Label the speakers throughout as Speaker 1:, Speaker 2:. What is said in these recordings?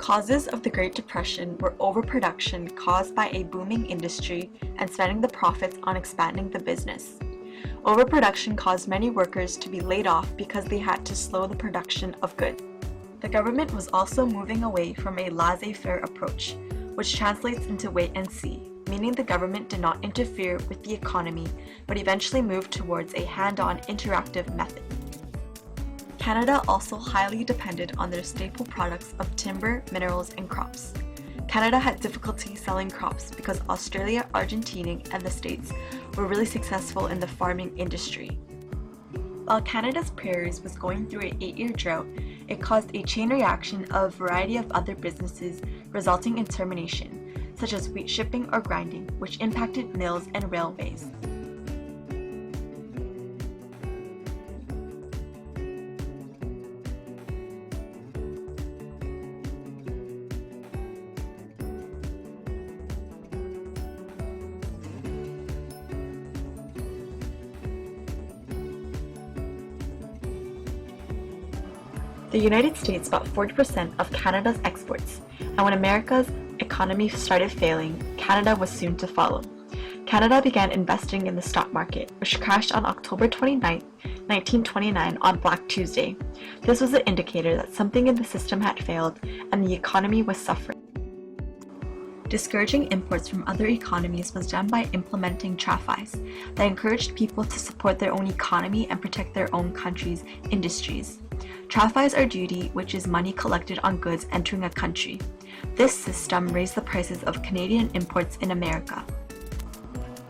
Speaker 1: Causes of the Great Depression were overproduction caused by a booming industry and spending the profits on expanding the business. Overproduction caused many workers to be laid off because they had to slow the production of goods. The government was also moving away from a laissez-faire approach, which translates into wait and see, meaning the government did not interfere with the economy, but eventually moved towards a hand-on interactive method. Canada also highly depended on their staple products of timber, minerals, and crops. Canada had difficulty selling crops because Australia, Argentina, and the States were really successful in the farming industry. While Canada's prairies was going through an 8-year drought, it caused a chain reaction of a variety of other businesses, resulting in termination, such as wheat shipping or grinding, which impacted mills and railways. The United States bought 40% of Canada's exports, and when America's economy started failing, Canada was soon to follow. Canada began investing in the stock market, which crashed on October 29, 1929 on Black Tuesday. This was an indicator that something in the system had failed and the economy was suffering. Discouraging imports from other economies was done by implementing TRAFIs that encouraged people to support their own economy and protect their own country's industries. TRAFIs are duty, which is money collected on goods entering a country. This system raised the prices of Canadian imports in America.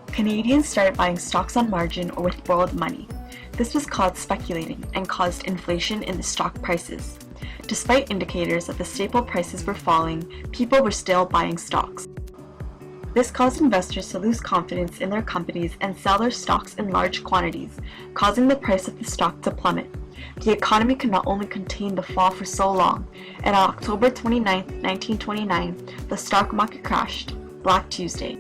Speaker 1: Canadians started buying stocks on margin or with borrowed money. This was called speculating and caused inflation in the stock prices. Despite indicators that the staple prices were falling, people were still buying stocks. This caused investors to lose confidence in their companies and sell their stocks in large quantities, causing the price of the stock to plummet. The economy could not only contain the fall for so long, and on October 29, 1929, the stock market crashed, Black Tuesday.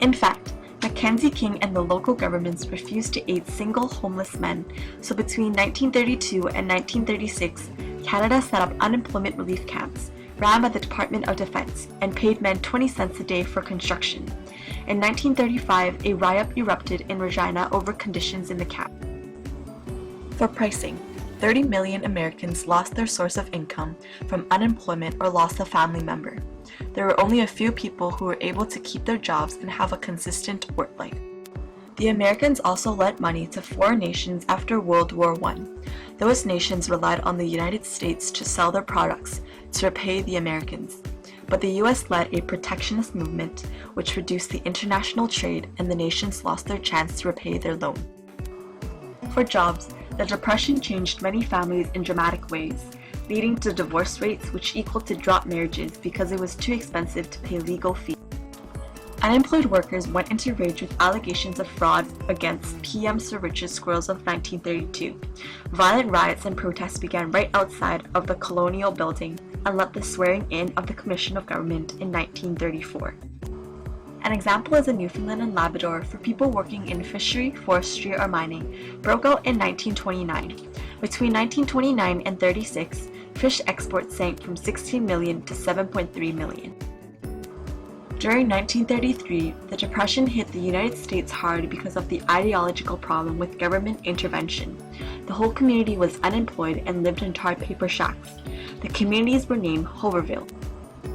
Speaker 1: In fact, Mackenzie King and the local governments refused to aid single homeless men, so between 1932 and 1936, Canada set up unemployment relief camps, ran by the Department of Defense, and paid men 20 cents a day for construction. In 1935, a riot erupted in Regina over conditions in the camp. For pricing, 30 million Americans lost their source of income from unemployment or lost a family member. There were only a few people who were able to keep their jobs and have a consistent work life. The Americans also lent money to foreign nations after World War I. Those nations relied on the United States to sell their products to repay the Americans. But the US led a protectionist movement which reduced the international trade, and the nations lost their chance to repay their loan. For jobs, the Depression changed many families in dramatic ways, leading to divorce rates which equaled to dropped marriages because it was too expensive to pay legal fees. Unemployed workers went into rage with allegations of fraud against PM Sir Richard Squirrels of 1932. Violent riots and protests began right outside of the Colonial Building and led the swearing in of the Commission of Government in 1934. An example is in Newfoundland and Labrador for people working in fishery, forestry, or mining, broke out in 1929. Between 1929 and 36, fish exports sank from 16 million to 7.3 million. During 1933, the Depression hit the United States hard because of the ideological problem with government intervention. The whole community was unemployed and lived in tarred paper shacks. The communities were named Hooverville.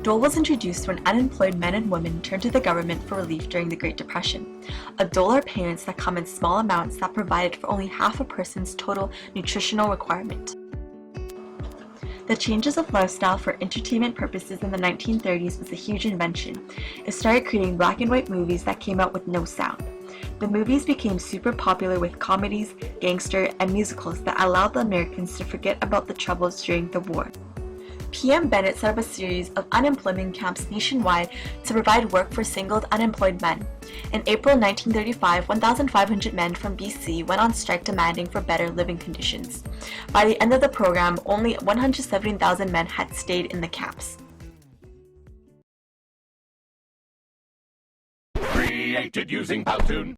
Speaker 1: Dole was introduced when unemployed men and women turned to the government for relief during the Great Depression. A dole are payments that come in small amounts that provided for only half a person's total nutritional requirement. The changes of lifestyle for entertainment purposes in the 1930s was a huge invention. It started creating black and white movies that came out with no sound. The movies became super popular with comedies, gangster, and musicals that allowed the Americans to forget about the troubles during the war. PM Bennett set up a series of unemployment camps nationwide to provide work for singled unemployed men. In April 1935, 1,500 men from BC went on strike demanding for better living conditions. By the end of the program, only 117,000 men had stayed in the camps.
Speaker 2: Created using Powtoon.